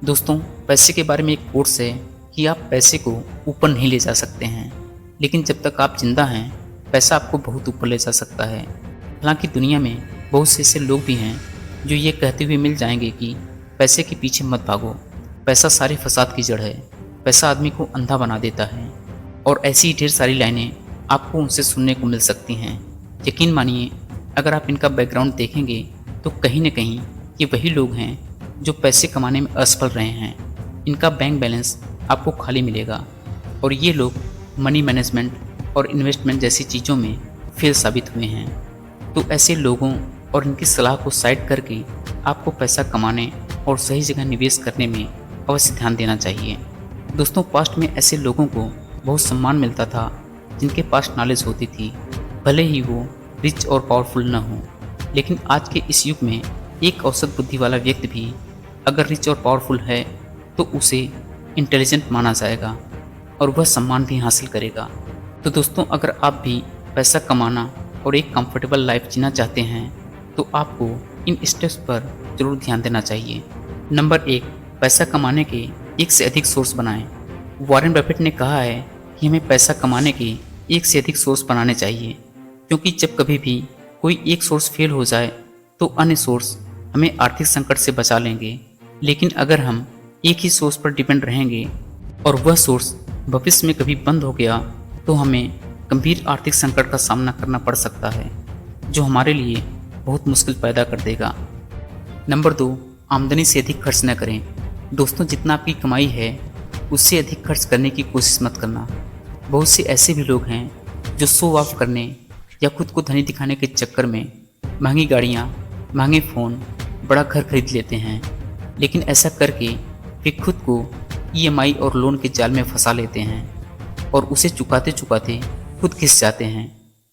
दोस्तों, पैसे के बारे में एक कोट्स है कि आप पैसे को ऊपर नहीं ले जा सकते हैं, लेकिन जब तक आप जिंदा हैं पैसा आपको बहुत ऊपर ले जा सकता है। हालांकि दुनिया में बहुत से ऐसे लोग भी हैं जो ये कहते हुए मिल जाएंगे कि पैसे के पीछे मत भागो, पैसा सारे फसाद की जड़ है, पैसा आदमी को अंधा बना देता है। और ऐसी ढेर सारी लाइनें आपको उनसे सुनने को मिल सकती हैं। यकीन मानिए, अगर आप इनका बैकग्राउंड देखेंगे तो कहीं न कहीं ये वही लोग हैं जो पैसे कमाने में असफल रहे हैं। इनका बैंक बैलेंस आपको खाली मिलेगा और ये लोग मनी मैनेजमेंट और इन्वेस्टमेंट जैसी चीज़ों में फेल साबित हुए हैं। तो ऐसे लोगों और इनकी सलाह को साइड करके आपको पैसा कमाने और सही जगह निवेश करने में अवश्य ध्यान देना चाहिए। दोस्तों, पास्ट में ऐसे लोगों को बहुत सम्मान मिलता था जिनके पास नॉलेज होती थी, भले ही वो रिच और पावरफुल न हो। लेकिन आज के इस युग में एक औसत बुद्धि वाला व्यक्ति भी अगर रिच और पावरफुल है तो उसे इंटेलिजेंट माना जाएगा और वह सम्मान भी हासिल करेगा। तो दोस्तों, अगर आप भी पैसा कमाना और एक कंफर्टेबल लाइफ जीना चाहते हैं तो आपको इन स्टेप्स पर जरूर ध्यान देना चाहिए। नंबर 1, पैसा कमाने के एक से अधिक सोर्स बनाएं। वॉरेन बफेट ने कहा है कि हमें पैसा कमाने के एक से अधिक सोर्स बनाने चाहिए, क्योंकि जब कभी भी कोई एक सोर्स फेल हो जाए तो अन्य सोर्स हमें आर्थिक संकट से बचा लेंगे। लेकिन अगर हम एक ही सोर्स पर डिपेंड रहेंगे और वह सोर्स भविष्य में कभी बंद हो गया तो हमें गंभीर आर्थिक संकट का सामना करना पड़ सकता है, जो हमारे लिए बहुत मुश्किल पैदा कर देगा। नंबर 2, आमदनी से अधिक खर्च न करें। दोस्तों, जितना आपकी कमाई है उससे अधिक खर्च करने की कोशिश मत करना। बहुत से ऐसे भी लोग हैं जो शो ऑफ करने या खुद को धनी दिखाने के चक्कर में महंगी गाड़ियाँ, महंगे फ़ोन, बड़ा घर खरीद लेते हैं। लेकिन ऐसा करके वे खुद को ईएमआई और लोन के जाल में फंसा लेते हैं और उसे चुकाते चुकाते खुद घिस जाते हैं।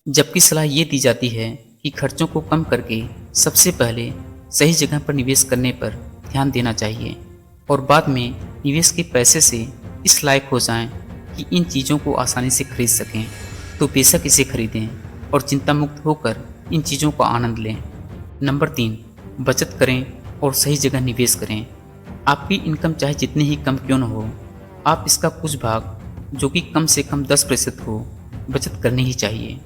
जबकि सलाह ये दी जाती है कि खर्चों को कम करके सबसे पहले सही जगह पर निवेश करने पर ध्यान देना चाहिए और बाद में निवेश के पैसे से इस लायक हो जाएं कि इन चीज़ों को आसानी से खरीद सकें तो बेशक इसे खरीदें और चिंता मुक्त होकर इन चीज़ों का आनंद लें। नंबर 3, बचत करें और सही जगह निवेश करें। आपकी इनकम चाहे जितनी ही कम क्यों न हो, आप इसका कुछ भाग जो कि कम से कम 10% हो बचत करनी ही चाहिए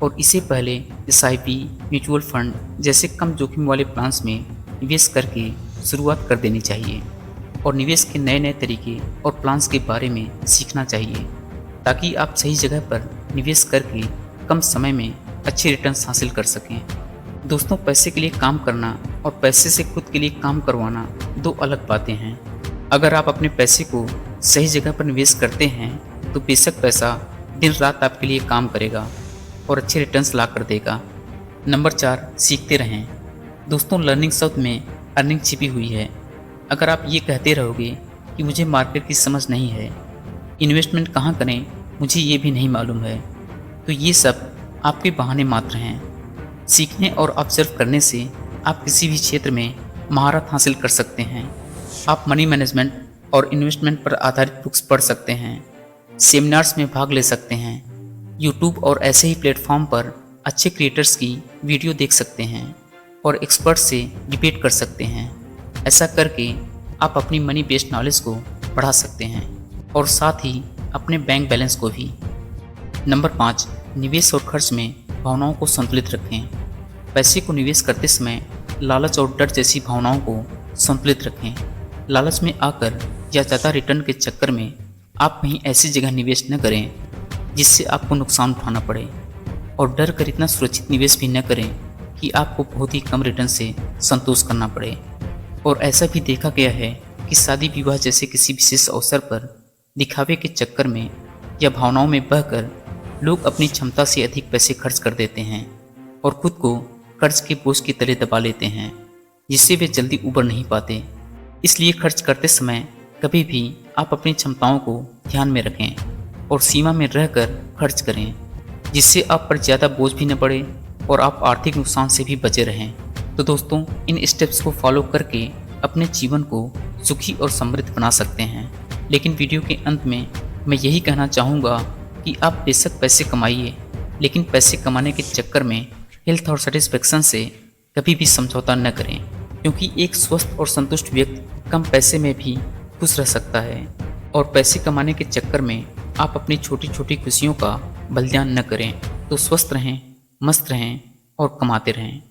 और इसे पहले एसआईपी, म्यूचुअल फंड जैसे कम जोखिम वाले प्लान्स में निवेश करके शुरुआत कर देनी चाहिए और निवेश के नए नए तरीके और प्लान्स के बारे में सीखना चाहिए ताकि आप सही जगह पर निवेश करके कम समय में अच्छे रिटर्न्स हासिल कर सकें। दोस्तों, पैसे के लिए काम करना और पैसे से खुद के लिए काम करवाना दो अलग बातें हैं। अगर आप अपने पैसे को सही जगह पर निवेश करते हैं तो बेशक पैसा दिन रात आपके लिए काम करेगा और अच्छे रिटर्न्स ला कर देगा। नंबर 4, सीखते रहें। दोस्तों, लर्निंग शब्द में अर्निंग छिपी हुई है। अगर आप ये कहते रहोगे कि मुझे मार्केट की समझ नहीं है, इन्वेस्टमेंट कहाँ करें मुझे ये भी नहीं मालूम है, तो ये सब आपके बहाने मात्र हैं। सीखने और ऑब्जर्व करने से आप किसी भी क्षेत्र में महारत हासिल कर सकते हैं। आप मनी मैनेजमेंट और इन्वेस्टमेंट पर आधारित बुक्स पढ़ सकते हैं, सेमिनार्स में भाग ले सकते हैं, यूट्यूब और ऐसे ही प्लेटफॉर्म पर अच्छे क्रिएटर्स की वीडियो देख सकते हैं और एक्सपर्ट से डिबेट कर सकते हैं। ऐसा करके आप अपनी मनी बेस्ड नॉलेज को बढ़ा सकते हैं और साथ ही अपने बैंक बैलेंस को भी। नंबर 5, निवेश और खर्च में भावनाओं को संतुलित रखें। पैसे को निवेश करते समय लालच और डर जैसी भावनाओं को संतुलित रखें। लालच में आकर या ज़्यादा रिटर्न के चक्कर में आप कहीं ऐसी जगह निवेश न करें जिससे आपको नुकसान उठाना पड़े और डर कर इतना सुरक्षित निवेश भी न करें कि आपको बहुत ही कम रिटर्न से संतोष करना पड़े। और ऐसा भी देखा गया है कि शादी विवाह जैसे किसी विशेष अवसर पर दिखावे के चक्कर में या भावनाओं में बहकर लोग अपनी क्षमता से अधिक पैसे खर्च कर देते हैं और खुद को कर्ज के बोझ के तले दबा लेते हैं, जिससे वे जल्दी उबर नहीं पाते। इसलिए खर्च करते समय कभी भी आप अपनी क्षमताओं को ध्यान में रखें और सीमा में रहकर खर्च करें, जिससे आप पर ज़्यादा बोझ भी न पड़े और आप आर्थिक नुकसान से भी बचे रहें। तो दोस्तों, इन स्टेप्स को फॉलो करके अपने जीवन को सुखी और समृद्ध बना सकते हैं। लेकिन वीडियो के अंत में मैं यही कहना चाहूँगा कि आप बेशक पैसे कमाइए, लेकिन पैसे कमाने के चक्कर में हेल्थ और सेटिस्फेक्शन से कभी भी समझौता न करें। क्योंकि एक स्वस्थ और संतुष्ट व्यक्ति कम पैसे में भी खुश रह सकता है। और पैसे कमाने के चक्कर में आप अपनी छोटी छोटी खुशियों का बलिदान न करें। तो स्वस्थ रहें, मस्त रहें और कमाते रहें।